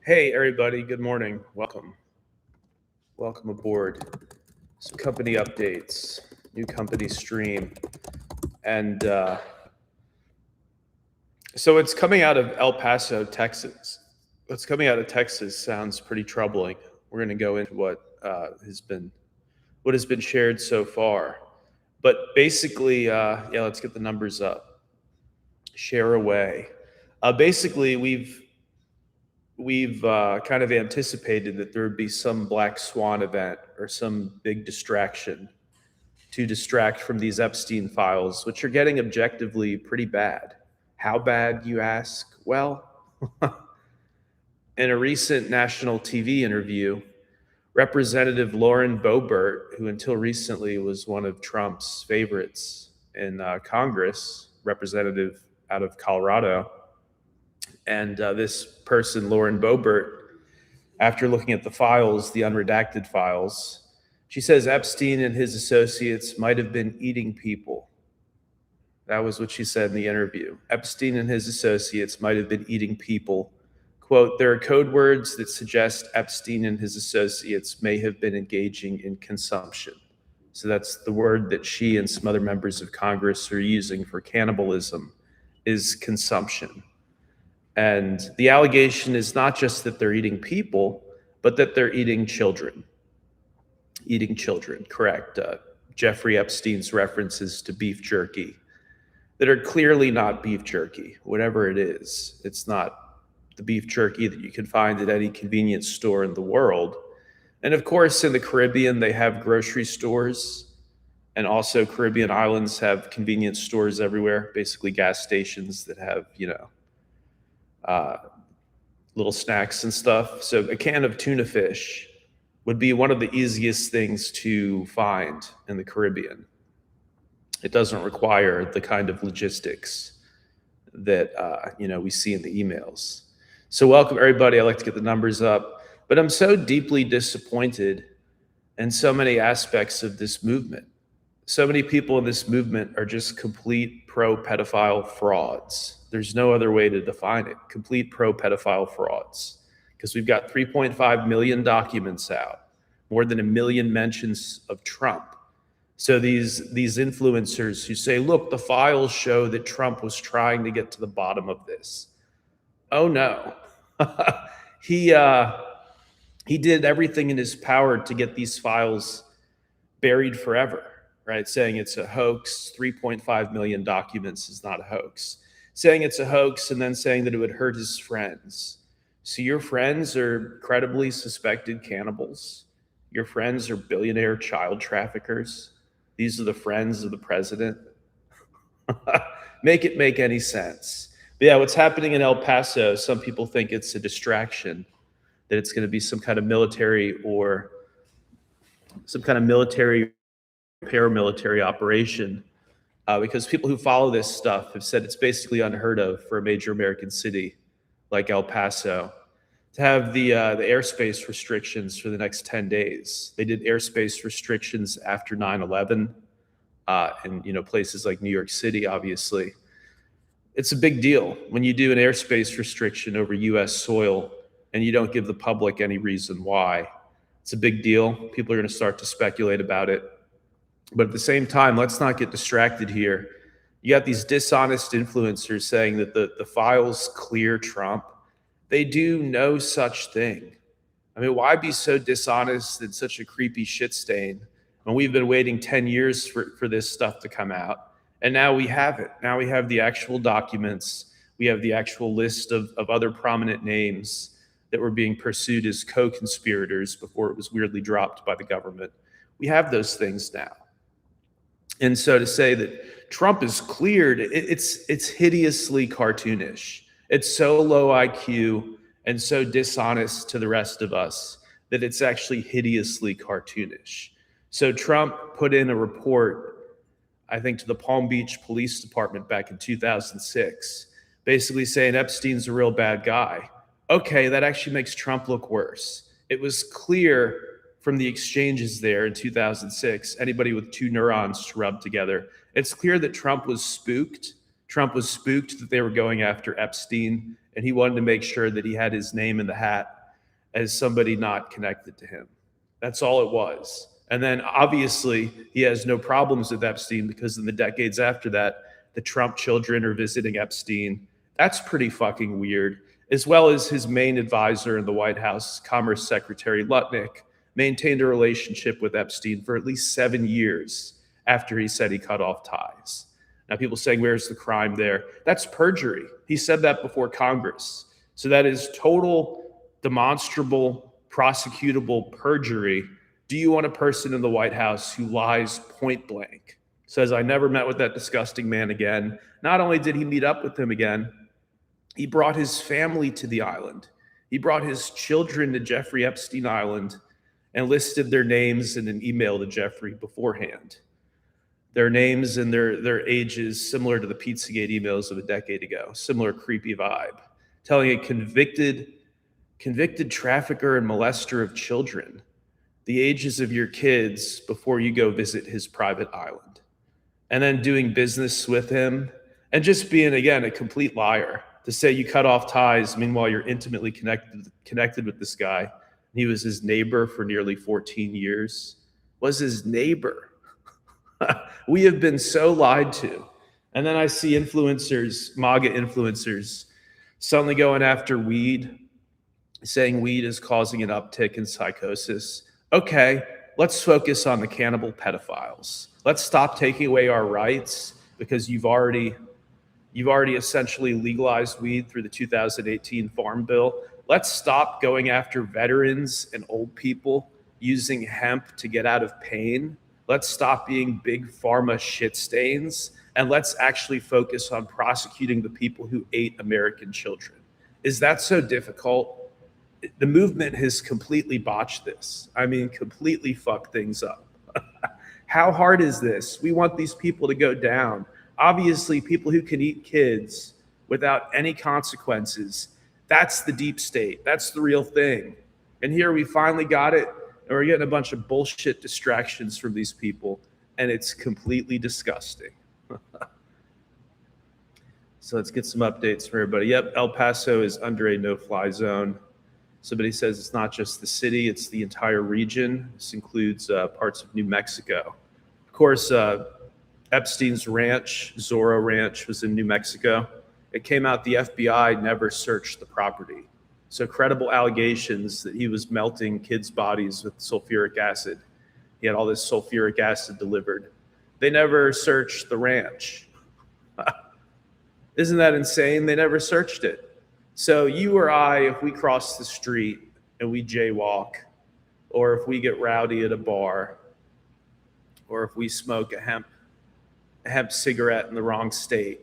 Hey, everybody. Good morning. Welcome. Welcome aboard. Some company updates, new company stream. And so it's coming out of El Paso, Texas. What's coming out of Texas sounds pretty troubling. We're going to go into what has been shared so far. But basically, let's get the numbers up. Share away. Basically, we've kind of anticipated that there would be some black swan event or some big distraction to distract from these Epstein files, which are getting objectively pretty bad. How bad, you ask? Well, in a recent national TV interview, Representative Lauren Boebert, who until recently was one of Trump's favorites in Congress, representative out of Colorado, and this person, Lauren Boebert, after looking at the files, the unredacted files, she says Epstein and his associates might have been eating people. That was what she said in the interview. Epstein and his associates might have been eating people. Quote, there are code words that suggest Epstein and his associates may have been engaging in consumption. So that's the word that she and some other members of Congress are using for cannibalism, is consumption. And the allegation is not just that they're eating people, but that they're eating children. Eating children, correct. Jeffrey Epstein's references to beef jerky that are clearly not beef jerky, whatever it is. It's not the beef jerky that you can find at any convenience store in the world. And of course, in the Caribbean, they have grocery stores. And also Caribbean islands have convenience stores everywhere, basically gas stations that have, little snacks and stuff. So a can of tuna fish would be one of the easiest things to find in the Caribbean. It doesn't require the kind of logistics that we see in the emails. So welcome everybody. I like to get the numbers up, but I'm so deeply disappointed in so many aspects of this movement. So many people in this movement are just complete pro-pedophile frauds. There's no other way to define it. Complete pro-pedophile frauds. Because we've got 3.5 million documents out, more than 1 million mentions of Trump. So these influencers who say, look, the files show that Trump was trying to get to the bottom of this. Oh no. He did everything in his power to get these files buried forever, right? Saying it's a hoax, 3.5 million documents is not a hoax. Saying it's a hoax and then saying that it would hurt his friends. So your friends are credibly suspected cannibals. Your friends are billionaire child traffickers. These are the friends of the president. Make it make any sense. But yeah, what's happening in El Paso, some people think it's a distraction, that it's going to be some kind of military paramilitary operation, because people who follow this stuff have said it's basically unheard of for a major American city like El Paso to have the airspace restrictions for the next 10 days. They did airspace restrictions after 9/11 in places like New York City, obviously. It's a big deal when you do an airspace restriction over U.S. soil and you don't give the public any reason why. It's a big deal. People are going to start to speculate about it. But at the same time, let's not get distracted here. You got these dishonest influencers saying that the files clear Trump. They do no such thing. I mean, why be so dishonest and such a creepy shit stain when we've been waiting 10 years for this stuff to come out? And now we have it. Now we have the actual documents. We have the actual list of other prominent names that were being pursued as co-conspirators before it was weirdly dropped by the government. We have those things now. And so to say that Trump is cleared, it's hideously cartoonish. It's so low IQ and so dishonest to the rest of us that it's actually hideously cartoonish. So Trump put in a report, I think, to the Palm Beach Police Department back in 2006, basically saying Epstein's a real bad guy. Okay, that actually makes Trump look worse. It was clear from the exchanges there in 2006, anybody with two neurons to rub together, it's clear that Trump was spooked. Trump was spooked that they were going after Epstein and he wanted to make sure that he had his name in the hat as somebody not connected to him. That's all it was. And then obviously he has no problems with Epstein because in the decades after that, the Trump children are visiting Epstein. That's pretty fucking weird. As well as his main advisor in the White House, Commerce Secretary Lutnick, maintained a relationship with Epstein for at least 7 years after he said he cut off ties. Now, people saying, where's the crime there? That's perjury. He said that before Congress. So that is total, demonstrable, prosecutable perjury. Do you want a person in the White House who lies point blank, says, I never met with that disgusting man again? Not only did he meet up with him again, he brought his family to the island. He brought his children to Jeffrey Epstein Island and listed their names in an email to Jeffrey beforehand. Their names and their ages similar to the Pizzagate emails of a decade ago, similar creepy vibe, telling a convicted trafficker and molester of children the ages of your kids before you go visit his private island. And then doing business with him and just being, again, a complete liar to say you cut off ties. Meanwhile, you're intimately connected with this guy. He was his neighbor for nearly 14 years. Was his neighbor. We have been so lied to. And then I see influencers, MAGA influencers, suddenly going after weed, saying weed is causing an uptick in psychosis. Okay, let's focus on the cannibal pedophiles. Let's stop taking away our rights because you've already essentially legalized weed through the 2018 Farm Bill. Let's stop going after veterans and old people using hemp to get out of pain. Let's stop being big pharma shit stains, and let's actually focus on prosecuting the people who ate American children. Is that so difficult? The movement has completely botched this. I mean, completely fucked things up. How hard is this? We want these people to go down. Obviously, people who can eat kids without any consequences, that's the deep state. That's the real thing. And here we finally got it, and we're getting a bunch of bullshit distractions from these people, and it's completely disgusting. So let's get some updates from everybody. Yep, El Paso is under a no-fly zone. Somebody says it's not just the city, it's the entire region. This includes parts of New Mexico. Of course, Epstein's ranch, Zorro Ranch, was in New Mexico. It came out the FBI never searched the property. So credible allegations that he was melting kids' bodies with sulfuric acid. He had all this sulfuric acid delivered. They never searched the ranch. Isn't that insane? They never searched it. So you or I, if we cross the street and we jaywalk, or if we get rowdy at a bar, or if we smoke a hemp cigarette in the wrong state,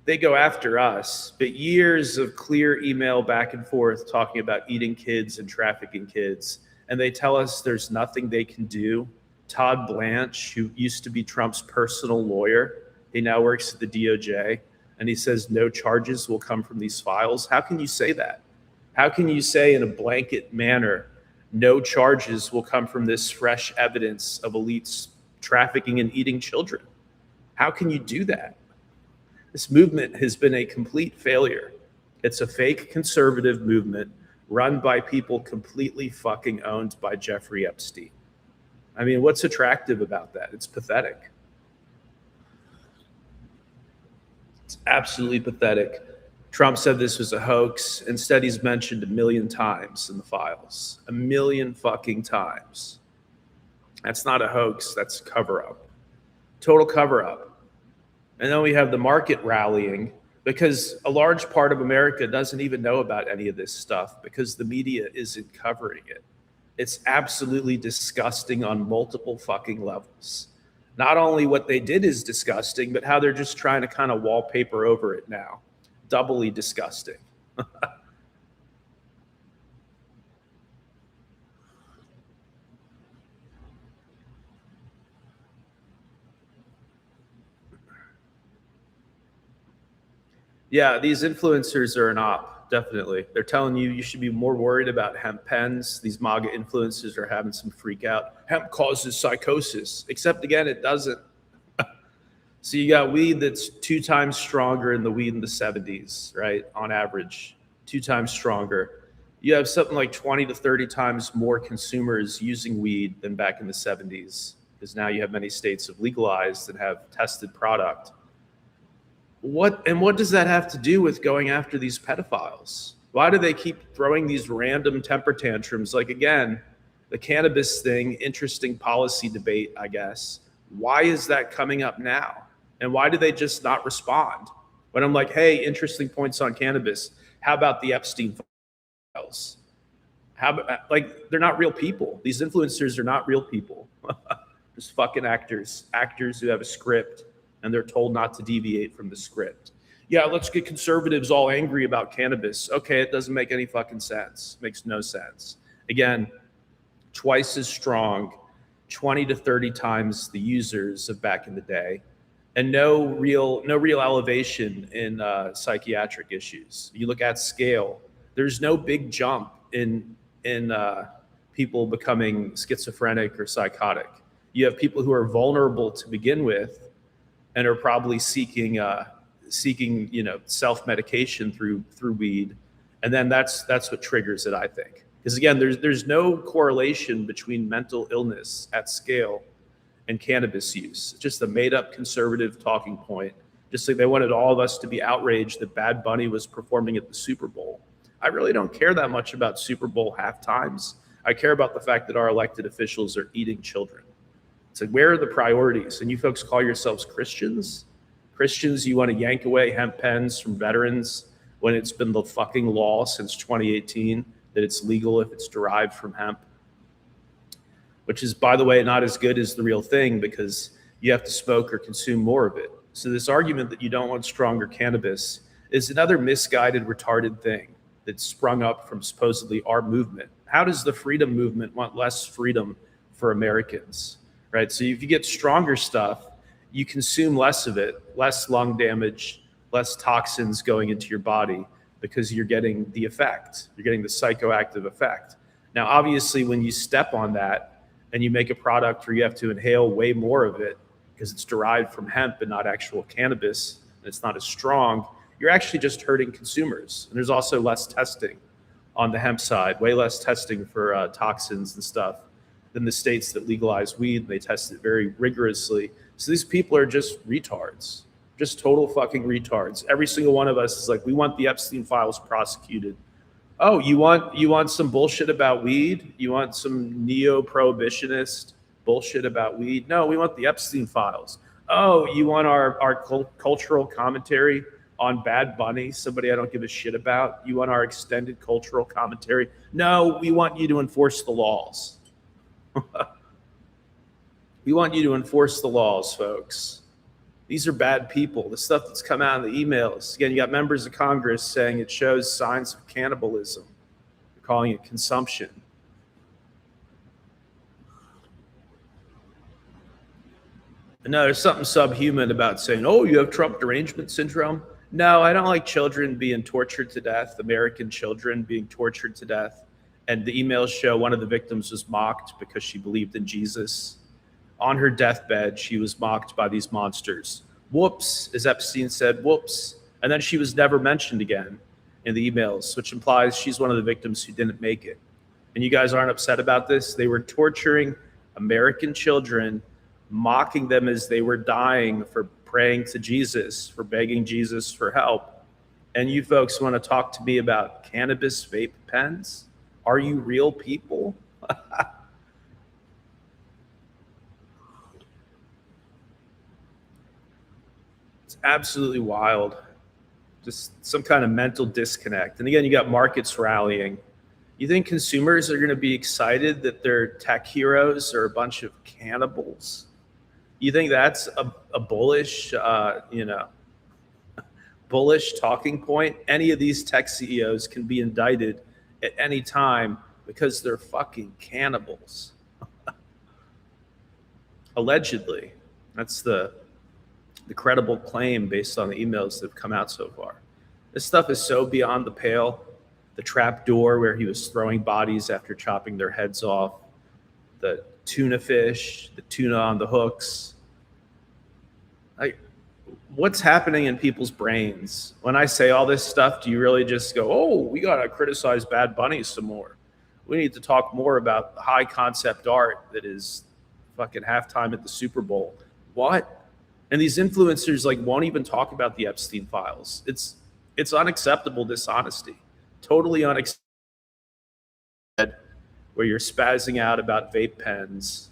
they go after us. But years of clear email back and forth talking about eating kids and trafficking kids, and they tell us there's nothing they can do. Todd Blanche, who used to be Trump's personal lawyer, he now works at the DOJ, and he says no charges will come from these files. How can you say that? How can you say in a blanket manner no charges will come from this fresh evidence of elites trafficking and eating children? How can you do that? This movement has been a complete failure. It's a fake conservative movement run by people completely fucking owned by Jeffrey Epstein. I mean, what's attractive about that? It's pathetic. It's absolutely pathetic. Trump said this was a hoax. Instead, he's mentioned 1 million times in the files. 1 million fucking times. That's not a hoax. That's a cover-up. Total cover-up. And then we have the market rallying because a large part of America doesn't even know about any of this stuff because the media isn't covering it. It's absolutely disgusting on multiple fucking levels. Not only what they did is disgusting, but how they're just trying to kind of wallpaper over it now. Doubly disgusting. Yeah, these influencers are an op, definitely. They're telling you should be more worried about hemp pens. These MAGA influencers are having some freak out. Hemp causes psychosis, except again, it doesn't. So you got weed that's 2 times stronger than the weed in the 70s, right? On average, 2 times stronger. You have something like 20 to 30 times more consumers using weed than back in the 70s, because now you have many states have legalized and have tested product. What does that have to do with going after these pedophiles? Why do they keep throwing these random temper tantrums? Like, again, the cannabis thing, interesting policy debate, I guess. Why is that coming up now? And why do they just not respond? When I'm like, hey, interesting points on cannabis. How about the Epstein files? How about, like, they're not real people. These influencers are not real people. Just fucking actors who have a script and they're told not to deviate from the script. Yeah, let's get conservatives all angry about cannabis. Okay, it doesn't make any fucking sense. Makes no sense. Again, twice as strong, 20 to 30 times the users of back in the day, and no real elevation in psychiatric issues. You look at scale, there's no big jump in people becoming schizophrenic or psychotic. You have people who are vulnerable to begin with and are probably seeking self-medication through weed, and then that's what triggers it, I think. Because again, there's no correlation between mental illness at scale and cannabis use. It's just a made-up conservative talking point. Just like they wanted all of us to be outraged that Bad Bunny was performing at the Super Bowl. I really don't care that much about Super Bowl halftimes. I care about the fact that our elected officials are eating children. It's like, where are the priorities? And you folks call yourselves Christians? Christians, you want to yank away hemp pens from veterans when it's been the fucking law since 2018 that it's legal if it's derived from hemp, which is, by the way, not as good as the real thing because you have to smoke or consume more of it. So this argument that you don't want stronger cannabis is another misguided, retarded thing that sprung up from supposedly our movement. How does the freedom movement want less freedom for Americans, right? So if you get stronger stuff, you consume less of it, less lung damage, less toxins going into your body because you're getting the effect. You're getting the psychoactive effect. Now, obviously, when you step on that and you make a product where you have to inhale way more of it because it's derived from hemp and not actual cannabis, and it's not as strong, you're actually just hurting consumers. And there's also less testing on the hemp side, way less testing for toxins and stuff than the states that legalize weed. They test it very rigorously. So these people are just retards, just total fucking retards. Every single one of us is like, we want the Epstein files prosecuted. Oh, you want some bullshit about weed? You want some neo-prohibitionist bullshit about weed? No, we want the Epstein files. Oh, you want our cultural commentary on Bad Bunny, somebody I don't give a shit about? You want our extended cultural commentary? No, we want you to enforce the laws. We want you to enforce the laws, folks. These are bad people. The stuff that's come out in the emails. Again, you got members of Congress saying it shows signs of cannibalism. They're calling it consumption. And no, there's something subhuman about saying, oh, you have Trump derangement syndrome. No, I don't like children being tortured to death, American children being tortured to death. And the emails show one of the victims was mocked because she believed in Jesus. On her deathbed, she was mocked by these monsters. Whoops, as Epstein said, whoops. And then she was never mentioned again in the emails, which implies she's one of the victims who didn't make it. And you guys aren't upset about this? They were torturing American children, mocking them as they were dying for praying to Jesus, for begging Jesus for help. And you folks want to talk to me about cannabis vape pens? Are you real people? Absolutely wild. Just some kind of mental disconnect. And again, you got markets rallying. You think consumers are going to be excited that their tech heroes are a bunch of cannibals? You think that's a bullish, bullish talking point? Any of these tech CEOs can be indicted at any time because they're fucking cannibals. Allegedly. That's the credible claim based on the emails that have come out so far. This stuff is so beyond the pale. The trap door where he was throwing bodies after chopping their heads off, the tuna fish, the tuna on the hooks. What's happening in people's brains? When I say all this stuff, do you really just go, oh, we got to criticize Bad Bunny some more? We need to talk more about the high concept art that is fucking halftime at the Super Bowl. What? And these influencers like won't even talk about the Epstein files. It's unacceptable dishonesty. Totally unacceptable where you're spazzing out about vape pens,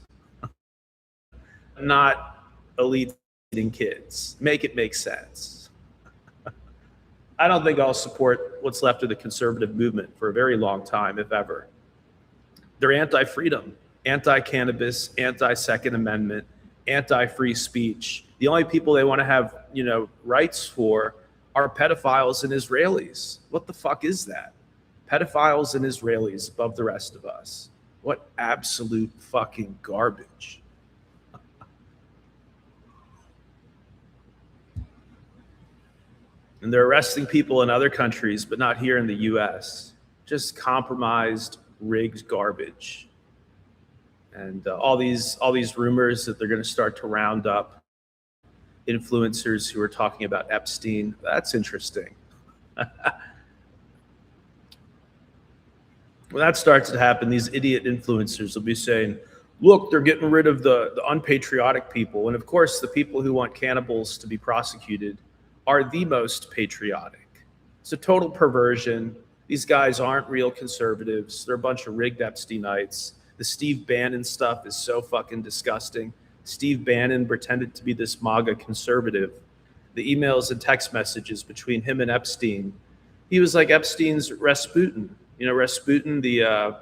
not elite kids. Make it make sense. I don't think I'll support what's left of the conservative movement for a very long time, if ever. They're anti-freedom, anti-cannabis, anti-Second Amendment, anti-free speech. The only people they want to have, rights for are pedophiles and Israelis. What the fuck is that? Pedophiles and Israelis above the rest of us. What absolute fucking garbage. And they're arresting people in other countries, but not here in the US. Just compromised, rigged garbage. And all these rumors that they're going to start to round up influencers who are talking about Epstein. That's interesting. When that starts to happen, these idiot influencers will be saying, look, they're getting rid of the unpatriotic people. And of course, the people who want cannibals to be prosecuted are the most patriotic. It's a total perversion. These guys aren't real conservatives. They're a bunch of rigged Epsteinites. The Steve Bannon stuff is so fucking disgusting. Steve Bannon pretended to be this MAGA conservative. The emails and text messages between him and Epstein, he was like Epstein's Rasputin. Rasputin, the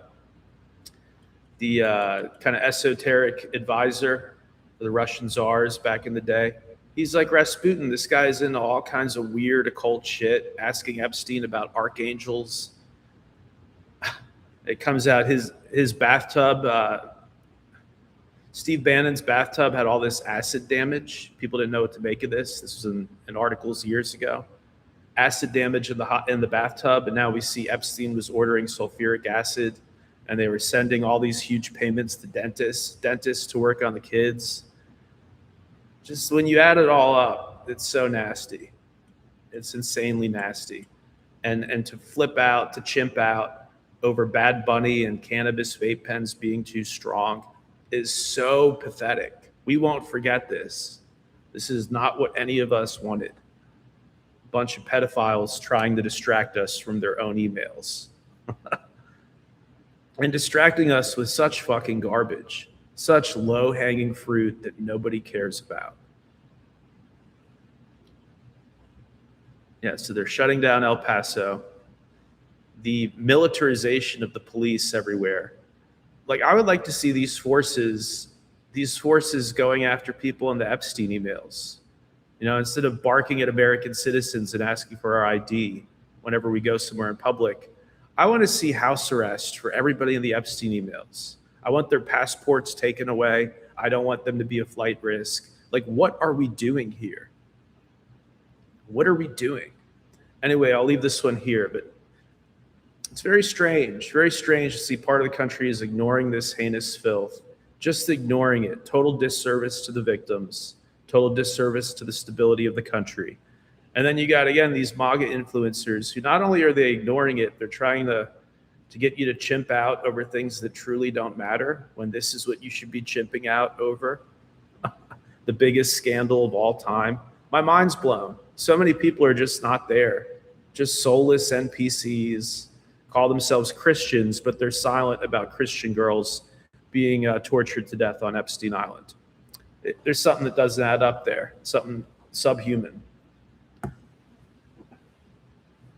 kind of esoteric advisor for the Russian czars back in the day. He's like Rasputin. This guy's into all kinds of weird occult shit, asking Epstein about archangels. It comes out his bathtub, Steve Bannon's bathtub had all this acid damage. People didn't know what to make of this. This was in articles years ago. Acid damage in the bathtub, and now we see Epstein was ordering sulfuric acid, and they were sending all these huge payments to dentists to work on the kids. Just when you add it all up, it's so nasty. It's insanely nasty. And to flip out, to chimp out over Bad Bunny and cannabis vape pens being too strong is so pathetic. We won't forget this. This is not what any of us wanted. A bunch of pedophiles trying to distract us from their own emails. And distracting us with such fucking garbage, such low-hanging fruit that nobody cares about. Yeah, so they're shutting down El Paso. The militarization of the police everywhere. Like, I would like to see these forces going after people in the Epstein emails. Instead of barking at American citizens and asking for our ID whenever we go somewhere in public, I want to see house arrest for everybody in the Epstein emails. I want their passports taken away. I don't want them to be a flight risk. Like, what are we doing here? What are we doing? Anyway, I'll leave this one here, but it's very strange to see part of the country is ignoring this heinous filth, just ignoring it. Total disservice to the victims, total disservice to the stability of the country. And then you got, again, these MAGA influencers who not only are they ignoring it, they're trying to get you to chimp out over things that truly don't matter when this is what you should be chimping out over. The biggest scandal of all time. My mind's blown. So many people are just not there, just soulless NPCs, call themselves Christians, but they're silent about Christian girls being tortured to death on Epstein Island. There's something that doesn't add up there, something subhuman.